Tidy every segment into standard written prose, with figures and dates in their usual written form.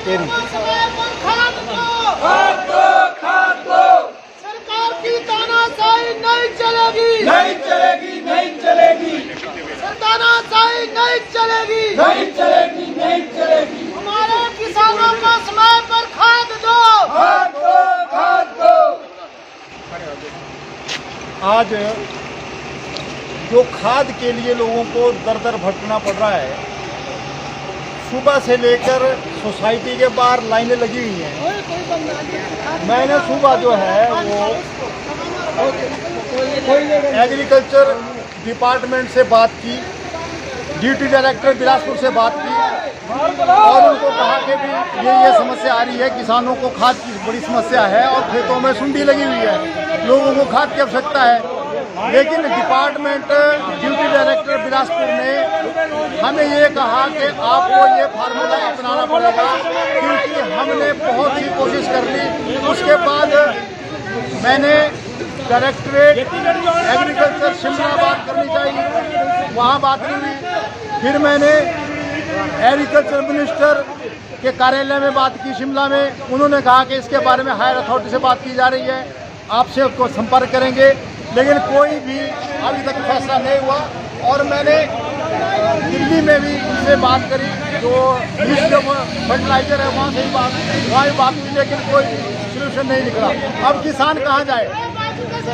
तेरी। सरकार की तानाशाही नहीं चलेगी, नहीं चलेगी, नहीं चलेगी, तानाशाही नहीं चलेगी, नहीं चलेगी, नहीं चलेगी। हमारे किसानों को समय पर खाद दो, खाद दो, खाद दो। आज जो खाद के लिए लोगों को दर दर भटकना पड़ रहा है, सुबह से लेकर सोसाइटी के बाहर लाइनें लगी हुई हैं। मैंने सुबह जो है वो एग्रीकल्चर डिपार्टमेंट से बात की, ड्यूटी डायरेक्टर बिलासपुर से बात की और उनको कहा कि भी ये समस्या आ रही है, किसानों को खाद की बड़ी समस्या है और खेतों में सुंडी लगी हुई है, लोगों को खाद की आवश्यकता है। लेकिन डिपार्टमेंट ड्यूटी डायरेक्टर बिलासपुर ने हमें ये कहा कि आपको ये फार्मूला अपनाना पड़ेगा, क्योंकि हमने बहुत सी कोशिश कर ली। उसके बाद मैंने डायरेक्टरेट एग्रीकल्चर शिमला बात करनी चाहिए, वहाँ बात नहीं हुई। फिर मैंने एग्रीकल्चर मिनिस्टर के कार्यालय में बात की शिमला में, उन्होंने कहा कि इसके बारे में हायर अथॉरिटी से बात की जा रही है, आपसे उसको संपर्क करेंगे, लेकिन कोई भी अभी तक फैसला नहीं हुआ। और मैंने दिल्ली में भी उनसे बात करी, जो मिनिस्ट्री ऑफ फर्टिलाइजर है वहाँ से भी बात की, लेकिन कोई सोल्यूशन नहीं निकला। अब किसान कहाँ जाए?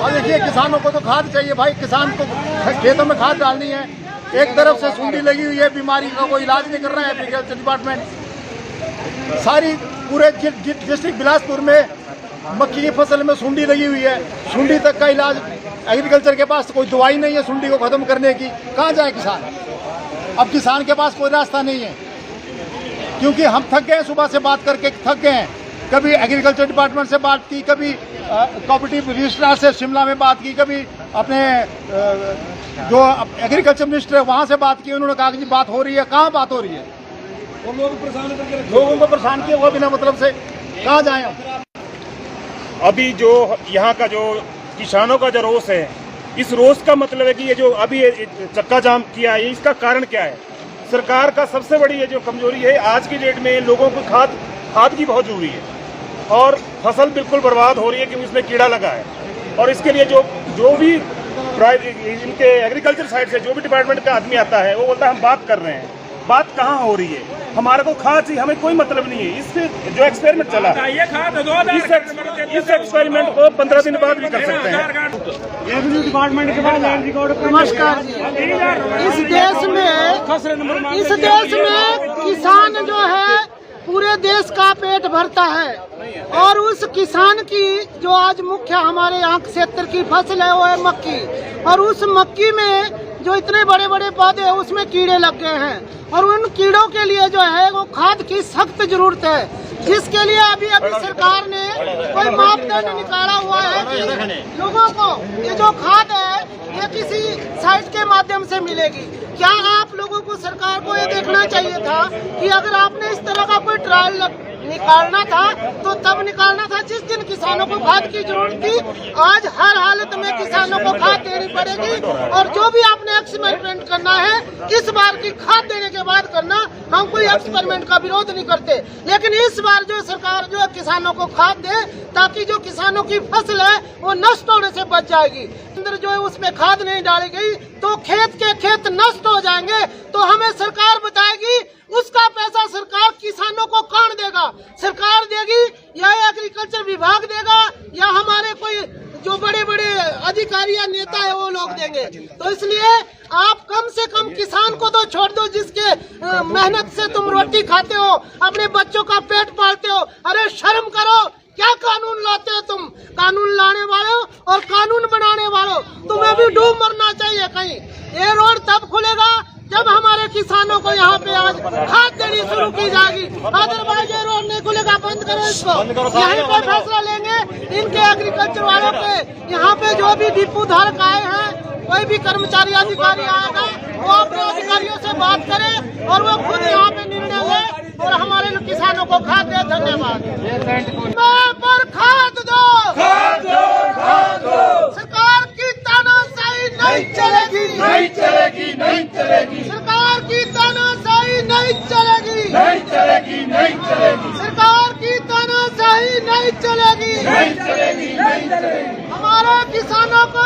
और देखिए, किसानों को तो खाद चाहिए भाई, किसान को खेतों में खाद डालनी है। एक तरफ से सुंडी लगी हुई है, बीमारी का कोई इलाज नहीं कर रहा है एग्रीकल्चर डिपार्टमेंट। सारी पूरे डिस्ट्रिक्ट बिलासपुर में मक्की की फसल में सुंडी लगी हुई है, सुंडी तक का इलाज एग्रीकल्चर के पास कोई दवाई नहीं है सुंडी को खत्म करने की। कहाँ जाए किसान? अब किसान के पास कोई रास्ता नहीं है, क्योंकि हम थक गए, सुबह से बात करके थक गए हैं। कभी एग्रीकल्चर डिपार्टमेंट से बात की, कभी कोऑपरेटिव रजिस्ट्रार से शिमला में बात की, कभी अपने जो एग्रीकल्चर मिनिस्टर है वहाँ से बात की। उन्होंने कहा कि बात हो रही है, कहाँ बात हो रही है? वो लोगों को परेशान किया हुआ बिना मतलब से, कहाँ जाए हम? अभी जो यहाँ का जो किसानों का जो रोष है, इस रोष का मतलब है कि ये जो अभी चक्का जाम किया है, इसका कारण क्या है? सरकार का सबसे बड़ी ये जो कमजोरी है, आज की डेट में लोगों को खाद की बहुत जरूरी है और फसल बिल्कुल बर्बाद हो रही है क्योंकि इसमें कीड़ा लगा है। और इसके लिए जो भी इनके एग्रीकल्चर साइड से जो भी डिपार्टमेंट का आदमी आता है, वो बोलता है हम बात कर रहे हैं, बात कहाँ हो रही है, हमारे को खाद चाहिए, हमें कोई मतलब नहीं है। इससे जो एक्सपेरिमेंट चला, इस एक्सपेरिमेंट को 15 दिन बाद भी कर सकते हैं। डिपार्टमेंट के बाद लैंड रिकॉर्ड। नमस्कार। इस देश में किसान जो है पूरे देश का पेट भरता है, और उस किसान की जो आज मुख्य हमारे यहाँ क्षेत्र की फसल है वो है मक्की, और उस मक्की में जो इतने बड़े बड़े पौधे हैं उसमें कीड़े लग गए हैं, और उन कीड़ों के लिए जो है वो खाद की सख्त जरूरत है, जिसके लिए अभी सरकार ने कोई मापदंड निकाला हुआ है कि लोगों को ये जो खाद है ये किसी साइट के माध्यम से मिलेगी। क्या आप लोगों को, सरकार को ये देखना चाहिए था कि अगर आपने इस तरह का कोई ट्रायल निकालना था तो तब निकालना था जिस दिन किसानों को खाद की जरूरत थी। आज हर हालत में किसानों को खाद देनी पड़ेगी, और जो भी आपने एक्सपेरिमेंट करना है इस बार की खाद देने के बाद करना। हम कोई एक्सपेरिमेंट का विरोध नहीं करते, लेकिन इस बार जो सरकार जो है किसानों को खाद दे, ताकि जो किसानों की फसल है वो नष्ट होने से बच जाएगी। अंदर जो है उसमें खाद नहीं डाली गई तो खेत के खेत नष्ट हो जाएंगे, तो हमें सरकार बताएगी उसका पैसा सरकार किसानों को कौन देगा? सरकार देगी या एग्रीकल्चर विभाग देगा, या हमारे कोई जो बड़े बड़े अधिकारी या नेता है वो लोग देंगे? तो इसलिए आप कम से कम किसान को तो छोड़ दो, जिसके मेहनत से तुम रोटी खाते हो, अपने बच्चों का पेट पालते हो। अरे शर्म करो, क्या कानून लाते हो तुम? कानून लाने वालों और कानून बनाने वालों, तुम्हें भी डूब मरना चाहिए कहीं। ये रोड तब खुलेगा जब हमारे किसानों को यहाँ पे आज खाद देनी शुरू की जाएगी, अदरवाइज ये रोड नहीं खुलेगा। बंद करो इसको, यहीं पे फैसला लेंगे। इनके एग्रीकल्चर वालों पे यहाँ पे जो भी डिपो धारक आए हैं, कोई भी कर्मचारी अधिकारी आएगा वो अपने अधिकारियों से बात करे और वो खुद यहाँ पे निर्णय ले और हमारे किसानों को खाद दे। धन्यवाद। पर खाद दो, सरकार की तानाशाही नहीं चलेगी, नहीं चलेगी, नहीं चलेगी, सरकार की तानाशाही नहीं चलेगी, नहीं चलेगी, नहीं चलेगी। चलेगी, नहीं चलेगी, नहीं चलेगी। हमारे किसानों को